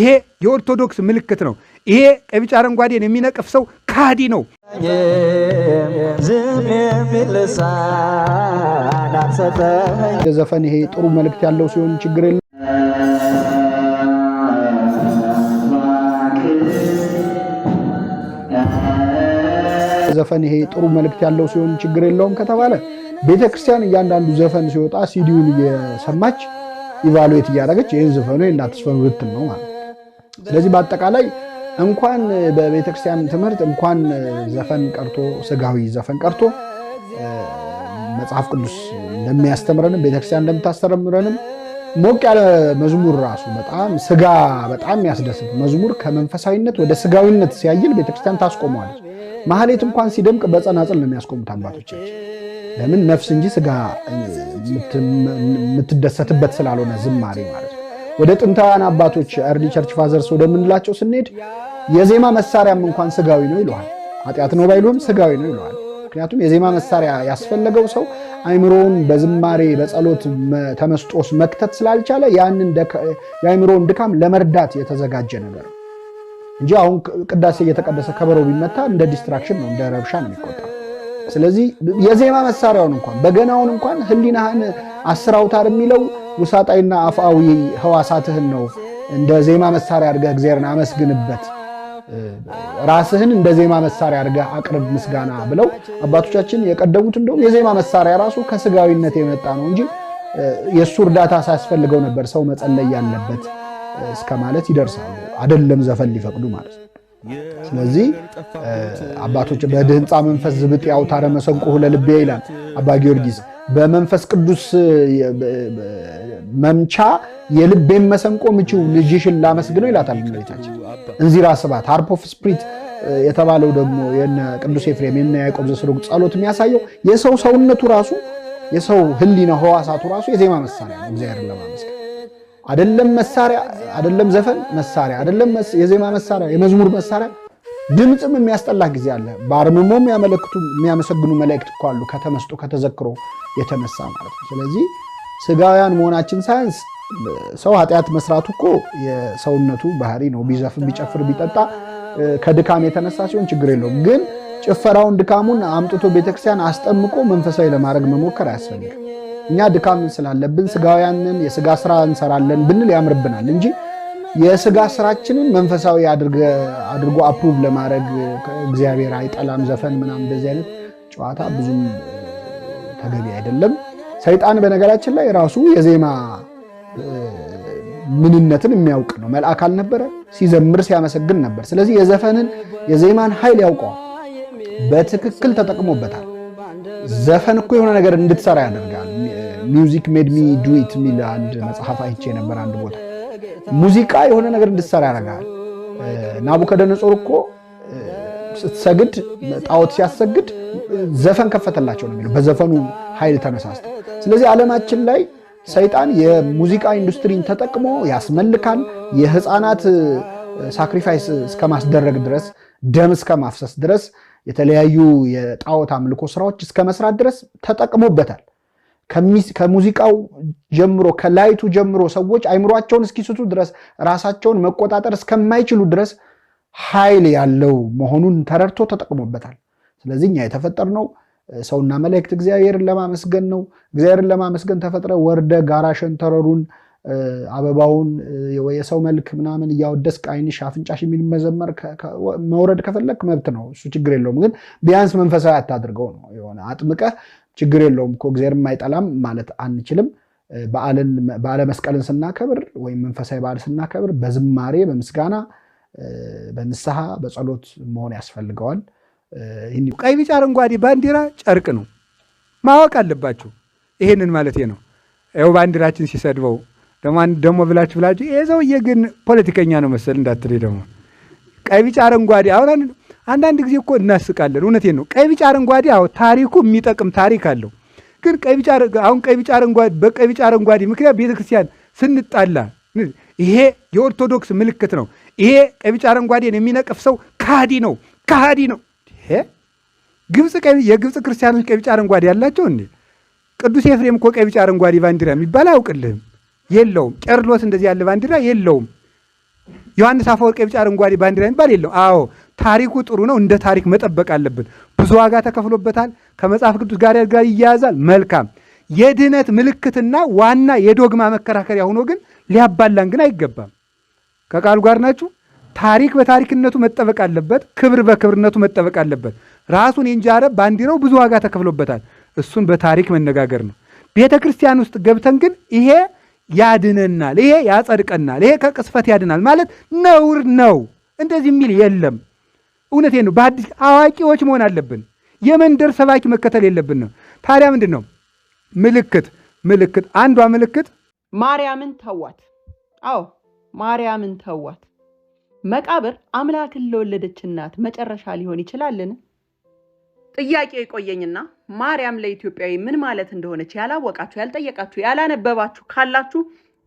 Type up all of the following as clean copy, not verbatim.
ይሄ የኦርቶዶክስ ምልክት ነው። ይሄ ቀይ ቢጫ አረንጓዴን የሚነቅፍ ሰው ካዲ ነው። ዘፈን ይሄ ጥሩ መልእክት ያለው ሲሆን ችግር የለም። ዘፈን ይሄ ጥሩ መልእክት ያለው ሲሆን ችግር የለውም ከተባለ ቤተክርስቲያን እያንዳንዱ ዘፈን ሲወጣ ሲዲውን እየሰማች ኢቫሉዌት እያደረገች ይሄን ዘፈኑ እንዳትስፈኑ ልትል ነው ማለት ነው። ስለዚህ በአጠቃላይ እንኳን በቤተክርስቲያን ትምህርት እንኳን ዘፈን ቀርቶ ስጋዊ ዘፈን ቀርቶ መጽሐፍ ቅዱስ እንደሚያስተምረንም ቤተክርስቲያን እንደምታስተምረንም ሞቅ ያለ መዝሙር ራሱ በጣም ያስደስት መዝሙር ከመንፈሳዊነት ወደ ስጋዊነት ሲያይል ቤተክርስቲያን ታስቆመዋለች። ማህሌት እንኳን ሲደምቅ በጸናጽል ነው የሚያስቆሙት አባቶቻችን። ለምን? ነፍስ እንጂ ስጋ የምትደሰትበት ስላልሆነ ዝማሬ ማለት ነው። ወደ ጥንታውያን አባቶች እርሊ ቸርች ፋዘርስ ወደምንላቸው ስንሄድ የዜማ መሳሪያም እንኳን ስጋዊ ነው ይለዋል። ኃጢአት ነው ባይሉም ስጋዊ ነው ይለዋል። ምክንያቱም የዜማ መሳሪያ ያስፈለገው ሰው አይምሮውን በዝማሬ በጸሎት ተመስጦስ መክተት ስላልቻለ ያንን የአይምሮውን ድካም ለመርዳት የተዘጋጀ ነገር ነው እንጂ አሁን ቅዳሴ እየተቀደሰ ከበሮ ቢመታ እንደ ዲስትራክሽን ነው፣ እንደ ረብሻ ነው የሚቆጠረው። ስለዚህ የዜማ መሳሪያውን እንኳን በገናውን እንኳን ህሊናህን 10 አውታር የሚለው ውሳጣዊና አፍአዊ ህዋሳትህን ነው እንደ ዜማ መሳሪያ አድርገህ እግዚአብሔርን አመስግንበት፣ ራስህን እንደ ዜማ መሳሪያ አድርገህ አቅርብ ምስጋና ብለው አባቶቻችን የቀደሙት። እንደውም የዜማ መሳሪያ ራሱ ከስጋዊነት የመጣ ነው እንጂ የእሱ እርዳታ ሳያስፈልገው ነበር ሰው መጸለይ ያለበት እስከ ማለት ይደርሳሉ። አይደለም ዘፈን ሊፈቅዱ ማለት ነው። ስለዚህ አባቶች በድህንፃ መንፈስ ዝብጥ አውታረ መሰንቆ ለልቤ ይላል አባ ጊዮርጊስ። በመንፈስ ቅዱስ መምቻ የልቤን መሰንቆ ምቺው ልጅሽን ላመስግነው ይላታል እመቤታችን። እንዚራ ስባት ሃርፕ ኦፍ ስፒሪት የተባለው ደግሞ የነ ቅዱስ ኤፍሬም የነ ያዕቆብ ዘስሩግ ጸሎት የሚያሳየው የሰው ሰውነቱ ራሱ የሰው ህሊና ህዋሳቱ ራሱ የዜማ መሳሪያ ነው እግዚአብሔርን ለማመስገን። አይደለም መሳሪያ አይደለም ዘፈን መሳሪያ አይደለም የዜማ መሳሪያ የመዝሙር መሳሪያ ድምጽም የሚያስጠላ ጊዜ አለ። በአርምሞም የሚያመሰግኑ መላእክት እኮ አሉ ከተመስጦ ከተዘክሮ የተነሳ ማለት ነው። ስለዚህ ስጋውያን መሆናችን ሳይንስ ሰው ኃጢአት መስራቱ እኮ የሰውነቱ ባህሪ ነው። ቢዘፍን ቢጨፍር ቢጠጣ ከድካም የተነሳ ሲሆን ችግር የለውም። ግን ጭፈራውን ድካሙን አምጥቶ ቤተክርስቲያን አስጠምቆ መንፈሳዊ ለማድረግ መሞከር አያስፈልግም። እኛ ድካም ስላለብን ስጋውያንን የስጋ ስራ እንሰራለን ብንል ያምርብናል እንጂ የስጋ ስራችንን መንፈሳዊ አድርጎ አፕሩቭ ለማድረግ እግዚአብሔር አይጠላም። ዘፈን ምናምን እንደዚህ አይነት ጨዋታ ብዙም ተገቢ አይደለም። ሰይጣን በነገራችን ላይ ራሱ የዜማ ምንነትን የሚያውቅ ነው። መልአክ አልነበረ? ሲዘምር ሲያመሰግን ነበር። ስለዚህ የዜማን ኃይል ያውቀዋል፣ በትክክል ተጠቅሞበታል። ዘፈን እኮ የሆነ ነገር እንድትሰራ ያደርጋል። ሚውዚክ ሜድ ሚ ዱ ኢት የሚል አንድ መጽሐፍ አይቼ ነበር አንድ ቦታ። ሙዚቃ የሆነ ነገር እንድትሰራ ያደርጋል። ናቡከደነጾር እኮ ስትሰግድ ጣዖት ሲያሰግድ ዘፈን ከፈተላቸው ነው የሚለው፣ በዘፈኑ ኃይል ተነሳስተው። ስለዚህ ዓለማችን ላይ ሰይጣን የሙዚቃ ኢንዱስትሪን ተጠቅሞ ያስመልካል። የህፃናት ሳክሪፋይስ እስከ ማስደረግ ድረስ፣ ደም እስከ ማፍሰስ ድረስ፣ የተለያዩ የጣዖት አምልኮ ስራዎች እስከ መስራት ድረስ ተጠቅሞበታል። ከሙዚቃው ጀምሮ ከላይቱ ጀምሮ ሰዎች አይምሯቸውን እስኪስቱ ድረስ ራሳቸውን መቆጣጠር እስከማይችሉ ድረስ ኃይል ያለው መሆኑን ተረድቶ ተጠቅሞበታል። ስለዚህ እኛ የተፈጠርነው ሰውና መላእክት እግዚአብሔርን ለማመስገን ነው። እግዚአብሔርን ለማመስገን ተፈጥረ ወርደ ጋራ ሸንተረሩን አበባውን የሰው መልክ ምናምን እያወደስክ ዓይንሽ አፍንጫሽ የሚል መዘመር መውረድ ከፈለክ መብት ነው፣ እሱ ችግር የለውም። ግን ቢያንስ መንፈሳዊ አታድርገው ነው። የሆነ አጥምቀህ ችግር የለውም እኮ እግዚአብሔርን አይጠላም ማለት አንችልም። በዓለ መስቀልን ስናከብር ወይም መንፈሳዊ በዓል ስናከብር በዝማሬ በምስጋና በንስሐ በጸሎት መሆን ያስፈልገዋል። ቀይ ቢጫ አረንጓዴ ባንዲራ ጨርቅ ነው፣ ማወቅ አለባችሁ። ይሄንን ማለት ነው። ይኸው ባንዲራችን ሲሰድበው ደግሞ ብላችሁ ይሄ ሰውዬ ግን ፖለቲከኛ ነው መሰል እንዳትል። ደግሞ ቀይ ቢጫ አረንጓዴ አሁን አንዳንድ ጊዜ እኮ እናስቃለን። እውነቴን ነው። ቀይ ቢጫ አረንጓዴ ታሪኩ የሚጠቅም ታሪክ አለው። ግን ቀይ ቢጫ አረንጓዴ ምክንያት ቤተክርስቲያን ስንጣላ ይሄ የኦርቶዶክስ ምልክት ነው። ይሄ ቀይ ቢጫ አረንጓዴን የሚነቅፍ ሰው ካዲ ነው። የግብፅ ክርስቲያኖች ቀይ ቢጫ አረንጓዴ ያላቸው እንዴ? ቅዱስ ኤፍሬም እኮ ቀይ ቢጫ አረንጓዴ ባንዲራ የሚባል አያውቅልህም፣ የለውም። ቄርሎስ እንደዚህ ያለ ባንዲራ የለውም። ዮሐንስ አፈወርቅ የቢጫ አረንጓዴ ባንዲራ የሚባል የለው። አዎ ታሪኩ ጥሩ ነው። እንደ ታሪክ መጠበቅ አለብን። ብዙ ዋጋ ተከፍሎበታል። ከመጽሐፍ ቅዱስ ጋር ይያያዛል። መልካም የድህነት ምልክትና ዋና የዶግማ መከራከሪያ ሆኖ ግን ሊያባላን ግን አይገባም። ከቃሉ ጋር ናችሁ። ታሪክ በታሪክነቱ መጠበቅ አለበት። ክብር በክብርነቱ መጠበቅ አለበት። ራሱን የእንጃረ ባንዲራው ብዙ ዋጋ ተከፍሎበታል። እሱን በታሪክ መነጋገር ነው። ቤተ ክርስቲያን ውስጥ ገብተን ግን ይሄ ያድነናል፣ ይሄ ያጸድቀናል፣ ይሄ ከቅስፈት ያድናል ማለት ነውር ነው። እንደዚህ የሚል የለም። እውነቴን ነው። በአዲስ አዋቂዎች መሆን አለብን። የመንደር ሰባኪ መከተል የለብን ነው። ታዲያ ምንድን ነው ምልክት አንዷ ምልክት ማርያምን ተዋት። አዎ ማርያምን ተዋት። መቃብር አምላክን ለወለደች እናት መጨረሻ ሊሆን ይችላልን? ጥያቄ የቆየኝና ማርያም ለኢትዮጵያዊ ምን ማለት እንደሆነች ያላወቃችሁ፣ ያልጠየቃችሁ፣ ያላነበባችሁ ካላችሁ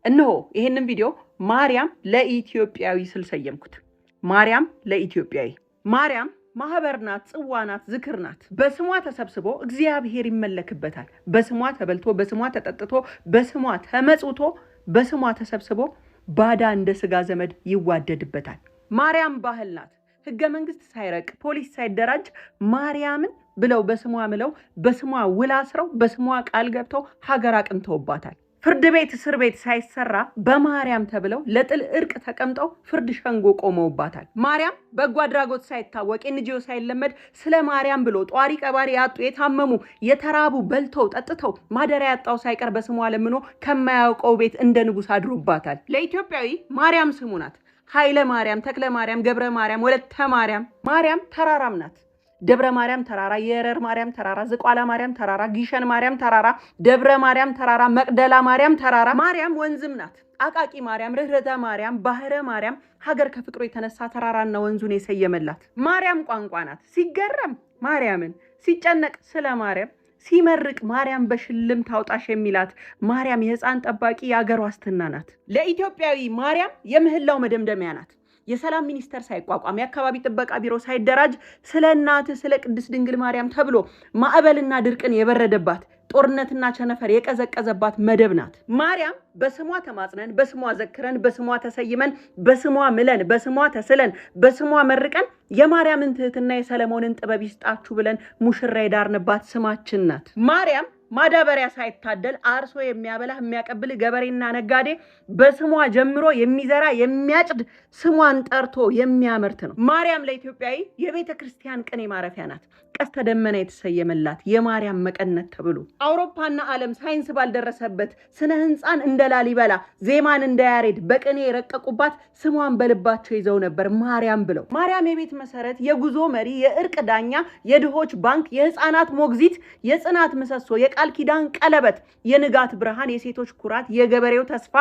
እነሆ ይሄንን ቪዲዮ ማርያም ለኢትዮጵያዊ ስል ሰየምኩት። ማርያም ለኢትዮጵያዊ። ማርያም ማህበር ናት፣ ጽዋ ናት፣ ዝክር ናት። በስሟ ተሰብስቦ እግዚአብሔር ይመለክበታል። በስሟ ተበልቶ፣ በስሟ ተጠጥቶ፣ በስሟ ተመጽውቶ፣ በስሟ ተሰብስቦ ባዳ እንደ ስጋ ዘመድ ይዋደድበታል። ማርያም ባህል ናት። ህገ መንግስት ሳይረቅ ፖሊስ ሳይደራጅ ማርያምን ብለው በስሟ ምለው በስሟ ውል አስረው በስሟ ቃል ገብተው ሀገር አቅንተውባታል። ፍርድ ቤት እስር ቤት ሳይሰራ በማርያም ተብለው ለጥል እርቅ ተቀምጠው ፍርድ ሸንጎ ቆመውባታል። ማርያም በጎ አድራጎት ሳይታወቅ ኤንጂኦ ሳይለመድ ስለ ማርያም ብሎ ጧሪ ቀባሪ ያጡ የታመሙ የተራቡ በልተው ጠጥተው ማደሪያ ያጣው ሳይቀር በስሟ ለምኖ ከማያውቀው ቤት እንደ ንጉሥ አድሮባታል። ለኢትዮጵያዊ ማርያም ስሙ ናት። ኃይለ ማርያም፣ ተክለ ማርያም፣ ገብረ ማርያም፣ ወለተ ማርያም። ማርያም ተራራም ናት። ደብረ ማርያም ተራራ፣ የረር ማርያም ተራራ፣ ዝቋላ ማርያም ተራራ፣ ጊሸን ማርያም ተራራ፣ ደብረ ማርያም ተራራ፣ መቅደላ ማርያም ተራራ። ማርያም ወንዝም ናት። አቃቂ ማርያም፣ ርህረተ ማርያም፣ ባህረ ማርያም ሀገር ከፍቅሩ የተነሳ ተራራና ወንዙን የሰየመላት። ማርያም ቋንቋ ናት። ሲገረም ማርያምን፣ ሲጨነቅ ስለ ማርያም፣ ሲመርቅ ማርያም በሽልም ታውጣሽ የሚላት ማርያም የህፃን ጠባቂ የአገር ዋስትና ናት። ለኢትዮጵያዊ ማርያም የምህላው መደምደሚያ ናት። የሰላም ሚኒስቴር ሳይቋቋም የአካባቢ ጥበቃ ቢሮ ሳይደራጅ ስለ እናትህ ስለ ቅድስት ድንግል ማርያም ተብሎ ማዕበልና ድርቅን የበረደባት ጦርነትና ቸነፈር የቀዘቀዘባት መደብ ናት። ማርያም በስሟ ተማጽነን፣ በስሟ ዘክረን፣ በስሟ ተሰይመን፣ በስሟ ምለን፣ በስሟ ተስለን፣ በስሟ መርቀን የማርያምን ትህትና የሰለሞንን ጥበብ ይስጣችሁ ብለን ሙሽራ የዳርንባት ስማችን ናት። ማርያም ማዳበሪያ ሳይታደል አርሶ የሚያበላ የሚያቀብል ገበሬና ነጋዴ በስሟ ጀምሮ የሚዘራ የሚያጭድ ስሟን ጠርቶ የሚያመርት ነው። ማርያም ለኢትዮጵያዊ የቤተ ክርስቲያን ቅኔ ማረፊያ ናት። ቀስተ ደመና የተሰየመላት የማርያም መቀነት ተብሎ አውሮፓና ዓለም ሳይንስ ባልደረሰበት ስነ ህንፃን እንደ ላሊበላ ዜማን እንደ ያሬድ በቅኔ የረቀቁባት ስሟን በልባቸው ይዘው ነበር ማርያም ብለው። ማርያም የቤት መሰረት፣ የጉዞ መሪ፣ የእርቅ ዳኛ፣ የድሆች ባንክ፣ የህፃናት ሞግዚት፣ የጽናት ምሰሶ፣ የቃል ኪዳን ቀለበት፣ የንጋት ብርሃን፣ የሴቶች ኩራት፣ የገበሬው ተስፋ፣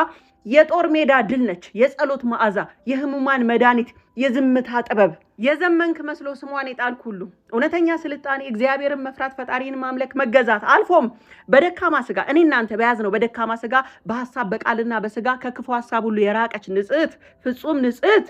የጦር ሜዳ ድል ነች። የጸሎት መዓዛ፣ የህሙማን መድኃኒት፣ የዝምታ ጥበብ። የዘመንክ መስሎ ስሟን የጣልክ ሁሉ እውነተኛ ስልጣኔ እግዚአብሔርን መፍራት፣ ፈጣሪን ማምለክ፣ መገዛት አልፎም በደካማ ስጋ እኔ እናንተ በያዝነው በደካማ ስጋ በሐሳብ በቃልና በስጋ ከክፉ ሐሳብ ሁሉ የራቀች ንጽሕት ፍጹም ንጽሕት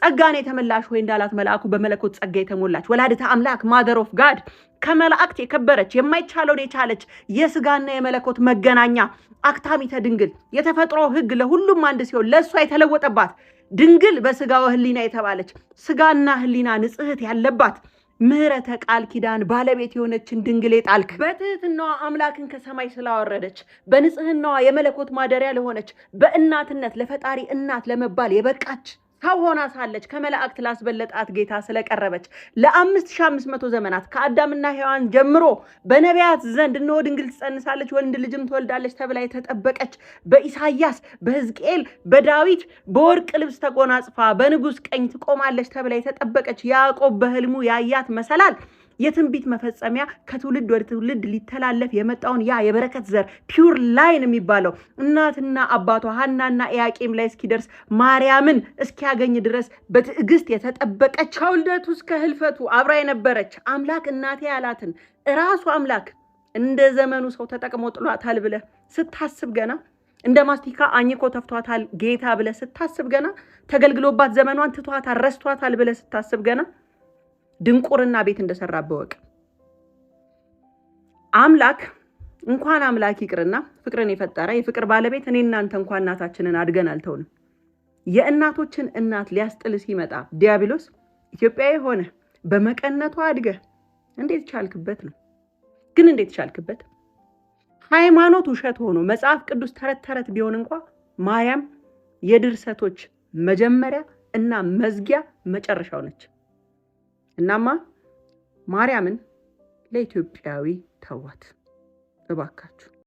ጸጋን የተመላሽ ሆይ እንዳላት መልአኩ በመለኮት ጸጋ የተሞላች ወላዲተ አምላክ ማደር ኦፍ ጋድ ከመላእክት የከበረች የማይቻለውን የቻለች የስጋና የመለኮት መገናኛ አክታሚተ ድንግል የተፈጥሮ ሕግ ለሁሉም አንድ ሲሆን ለእሷ የተለወጠባት ድንግል በስጋው ህሊና የተባለች ስጋና ህሊና ንጽሕት ያለባት ምህረተ ቃል ኪዳን ባለቤት የሆነችን ድንግል የጣልክ በትህትናዋ አምላክን ከሰማይ ስላወረደች በንጽህናዋ የመለኮት ማደሪያ ለሆነች በእናትነት ለፈጣሪ እናት ለመባል የበቃች ሰው ሆና ሳለች ከመላእክት ላስበለጣት ጌታ ስለቀረበች ለ5500 ዘመናት ከአዳምና ሔዋን ጀምሮ በነቢያት ዘንድ እነሆ ድንግል ትጸንሳለች ወንድ ልጅም ትወልዳለች ተብላ የተጠበቀች በኢሳይያስ፣ በሕዝቅኤል፣ በዳዊት በወርቅ ልብስ ተጎናጽፋ በንጉሥ ቀኝ ትቆማለች ተብላ የተጠበቀች ያዕቆብ በህልሙ ያያት መሰላል የትንቢት መፈጸሚያ ከትውልድ ወደ ትውልድ ሊተላለፍ የመጣውን ያ የበረከት ዘር ፒውር ላይን የሚባለው እናትና አባቷ ሐናና ኢያቄም ላይ እስኪደርስ ማርያምን እስኪያገኝ ድረስ በትዕግስት የተጠበቀች ከውልደቱ እስከ ህልፈቱ አብራ የነበረች አምላክ እናቴ ያላትን እራሱ አምላክ እንደ ዘመኑ ሰው ተጠቅሞ ጥሏታል ብለህ ስታስብ ገና እንደ ማስቲካ አኝኮ ተፍቷታል ጌታ ብለህ ስታስብ ገና ተገልግሎባት ዘመኗን ትቷታል ረስቷታል ብለህ ስታስብ ገና ድንቁርና ቤት እንደሰራ በወቅ አምላክ እንኳን አምላክ ይቅርና ፍቅርን የፈጠረ የፍቅር ባለቤት እኔ እናንተ እንኳን እናታችንን አድገን አልተውንም። የእናቶችን እናት ሊያስጥል ሲመጣ ዲያብሎስ ኢትዮጵያዊ ሆነ በመቀነቷ አድገህ እንዴት ቻልክበት ነው። ግን እንዴት ቻልክበት? ሃይማኖት ውሸት ሆኖ መጽሐፍ ቅዱስ ተረት ተረት ቢሆን እንኳ ማርያም የድርሰቶች መጀመሪያ እና መዝጊያ መጨረሻው ነች። እናማ ማርያምን ለኢትዮጵያዊ ተዋት እባካችሁ።